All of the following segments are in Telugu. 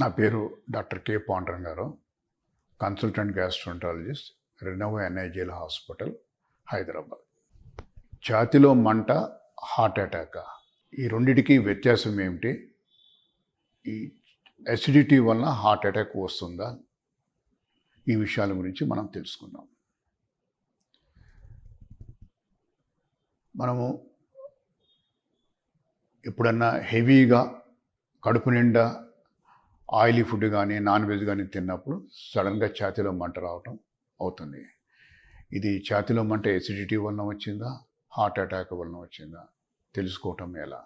నా పేరు డాక్టర్ కె పాండురంగారావు గారు, consultant gastroenterologist, Renova NIGL hospital, Hyderabad. ఛాతీలో మంట, హార్ట్ అటాక్, ఈ రెండిటికి వ్యత్యాసం ఏమిటి? ఈ అసిడిటీ వలన హార్ట్ అటాక్ వస్తుందా? ఈ విషయాల గురించి మనం తెలుసుకుందాం. మనము ఎప్పుడన్నా హెవీగా కడుపు నిండా ఆయిలీ ఫుడ్ కానీ నాన్ వెజ్ కానీ తిన్నప్పుడు సడన్గా ఛాతీలో మంట రావటం అవుతుంది. ఇది ఛాతీలో మంట ఎసిడిటీ వలన వచ్చిందా, హార్ట్ అటాక్ వలన వచ్చిందా తెలుసుకోవటం ఎలా?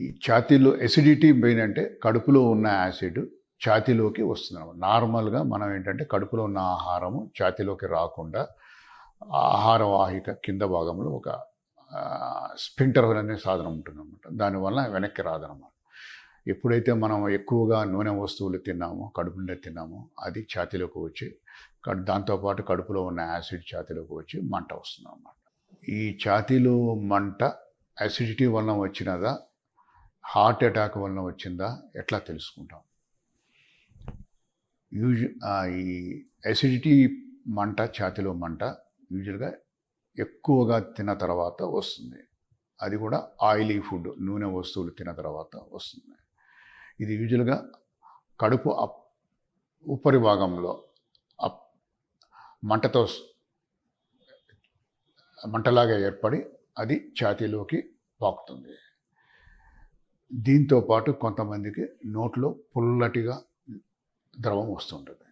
ఈ ఛాతీలో ఎసిడిటీ మెయిన్ అంటే కడుపులో ఉన్న యాసిడ్ ఛాతీలోకి వస్తుంది. నార్మల్గా మనం ఏంటంటే కడుపులో ఉన్న ఆహారము ఛాతీలోకి రాకుండా ఆహార వాహిక కింద భాగంలో ఒక స్పింక్టర్ అనే సాధనం ఉంటుందన్నమాట. దానివల్ల వెనక్కి రాదనమాట. ఎప్పుడైతే మనం ఎక్కువగా నూనె వస్తువులు తిన్నామో, కడుపు నిండా తిన్నామో, అది ఛాతీలోకి వచ్చి దాంతోపాటు కడుపులో ఉన్న యాసిడ్ ఛాతీలోకి వచ్చి మంట వస్తుంది అన్నమాట. ఈ ఛాతీలో మంట అసిడిటీ వలన వచ్చినదా, హార్ట్ అటాక్ వలన వచ్చిందా ఎట్లా తెలుసుకుంటాం? ఈ అసిడిటీ మంట, ఛాతీలో మంట యూజువల్గా ఎక్కువగా తిన్న తర్వాత వస్తుంది. అది కూడా ఆయిలీ ఫుడ్, నూనె వస్తువులు తిన్న తర్వాత వస్తుంది. ఇది యూజువల్గా కడుపు ఉపరి భాగంలో మంటలాగా ఏర్పడి అది ఛాతీలోకి పాకుతుంది. దీంతోపాటు కొంతమందికి నోట్లో పుల్లటిగా ద్రవం వస్తుంటుంది.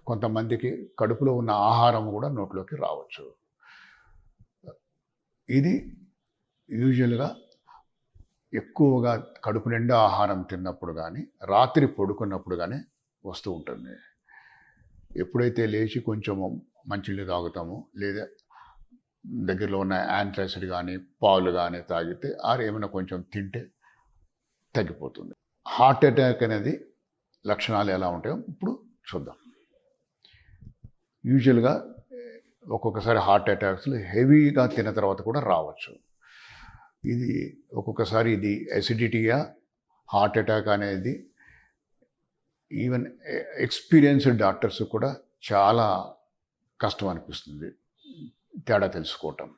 కొంతమందికి కడుపులో ఉన్న ఆహారం కూడా నోట్లోకి రావచ్చు. ఇది యూజువల్గా ఎక్కువగా కడుపు నిండా ఆహారం తిన్నప్పుడు కానీ, రాత్రి పడుకున్నప్పుడు కానీ వస్తూ ఉంటుంది. ఎప్పుడైతే లేచి కొంచెము మంచినీళ్ళు తాగుతామో, లేదా దగ్గరలో ఉన్న యాంటాసిడ్ కానీ పాలు కానీ తాగితే ఏమైనా కొంచెం తింటే తగ్గిపోతుంది. హార్ట్ అటాక్ అనేది లక్షణాలు ఎలా ఉంటాయో ఇప్పుడు చూద్దాం. యూజువల్గా ఒక్కొక్కసారి హార్ట్ అటాక్స్లు హెవీగా తిన్న తర్వాత కూడా రావచ్చు. ఇది ఒక్కొక్కసారి ఇది అసిడిటీయా, హార్ట్ అటాక్ అనేది ఈవెన్ ఎక్స్పీరియన్స్డ్ డాక్టర్స్ కూడా చాలా కష్టం అనిపిస్తుంది తేడా తెలుసుకోవటం.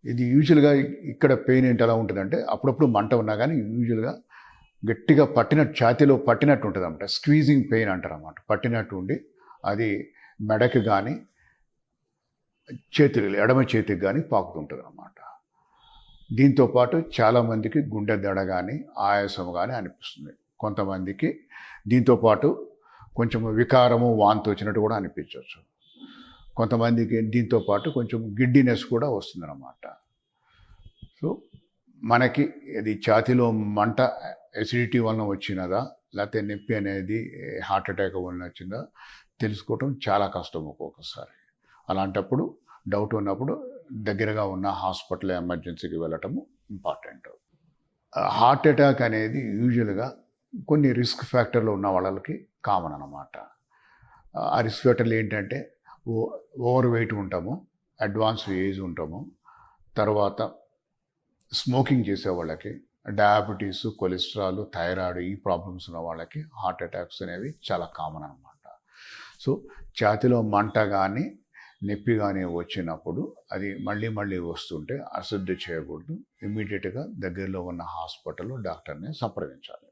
ఇది యూజువల్గా ఇక్కడ పెయిన్ ఏంటి ఎలా ఉంటుందంటే, అప్పుడప్పుడు మంట ఉన్నా కానీ యూజువల్గా గట్టిగా ఛాతీలో పట్టినట్టు ఉంటుంది అన్నమాట. స్క్వీజింగ్ పెయిన్ అంటారు అన్నమాట. పట్టినట్టు ఉండి అది మెడకి కానీ ఎడమ చేతికి కానీ పాకుతుంటుంది అన్నమాట. దీంతోపాటు చాలామందికి గుండె దడ కానీ ఆయాసం కానీ అనిపిస్తుంది. కొంతమందికి దీంతోపాటు కొంచెం వికారము, వాంతి వచ్చినట్టు కూడా అనిపించవచ్చు. కొంతమందికి దీంతోపాటు కొంచెం గిడ్డినెస్ కూడా వస్తుందన్నమాట. సో మనకి ఇది ఛాతీలో మంట ఎసిడిటీ వలన వచ్చినదా, లేకపోతే నొప్పి అనేది హార్ట్ అటాక్ వలన వచ్చిందా తెలుసుకోవటం చాలా కష్టం ఒక్కొక్కసారి. అలాంటప్పుడు డౌట్ ఉన్నప్పుడు దగ్గరగా ఉన్న హాస్పిటల్ ఎమర్జెన్సీకి వెళ్ళటము ఇంపార్టెంట్. హార్ట్ అటాక్ అనేది యూజువల్గా కొన్ని రిస్క్ ఫ్యాక్టర్లు ఉన్న వాళ్ళకి కామన్ అన్నమాట. ఆ రిస్క్ ఫ్యాక్టర్లు ఏంటంటే ఓవర్ వెయిట్ ఉంటాము, అడ్వాన్స్ ఏజ్ ఉంటాము, తర్వాత స్మోకింగ్ చేసే వాళ్ళకి, డయాబెటీస్, కొలెస్ట్రాల్, థైరాయిడ్ ఈ ప్రాబ్లమ్స్ ఉన్న వాళ్ళకి హార్ట్ అటాక్స్ అనేవి చాలా కామన్ అన్నమాట. సో ఛాతీలో మంట కానీ నొప్పి కానీ వచ్చినప్పుడు అది మళ్ళీ వస్తుంటే అశ్రద్ధ చేయకూడదు. ఇమ్మీడియట్గా దగ్గరలో ఉన్న హాస్పిటల్లో డాక్టర్ని సంప్రదించాలి.